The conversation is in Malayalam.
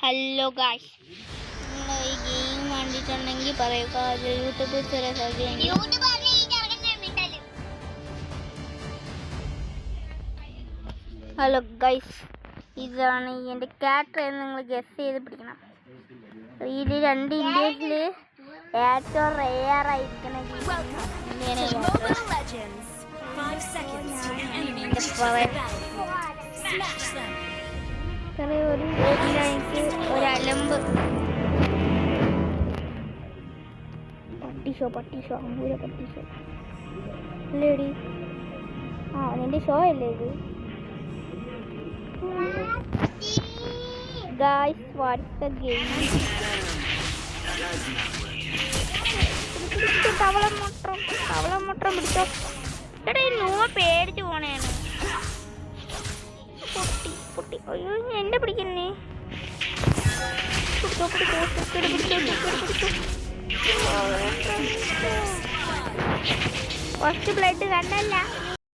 ഹലോ ഗായ്സ്, നിങ്ങൾ ഈ ഗെയിം കണ്ടിട്ടുണ്ടെങ്കിൽ പറയുക. അത് യൂട്യൂബിൽ ചെറിയ ഹലോ ഗായ്സ്, ഇതാണ് എൻ്റെ ക്യാരക്ടർ എന്ന് നിങ്ങൾ ഗസ് ചെയ്ത് പിടിക്കണം. ഇതിൽ രണ്ട് ഇന്ത്യയിൽ ഏറ്റവും റെയർ ആയിരിക്കണം എനിക്ക് ഒരു അലമ്പ് പട്ടി ഷോ അമ്പൂര പട്ടി ഷോ അല്ലേടി. നിന്റെ ഷോ അല്ലേ ഇത്? Guys, what's the game? തവള മുട്ടം പിടിച്ചോ. എടാ ഈ നൂമ പേടിച്ച് പോണേണ്. പൊട്ടി അയ്യോ എന്നെ പിടിക്കുന്നേ. ഫസ്റ്റ് ബ്ലഡ് കണ്ടല്ല.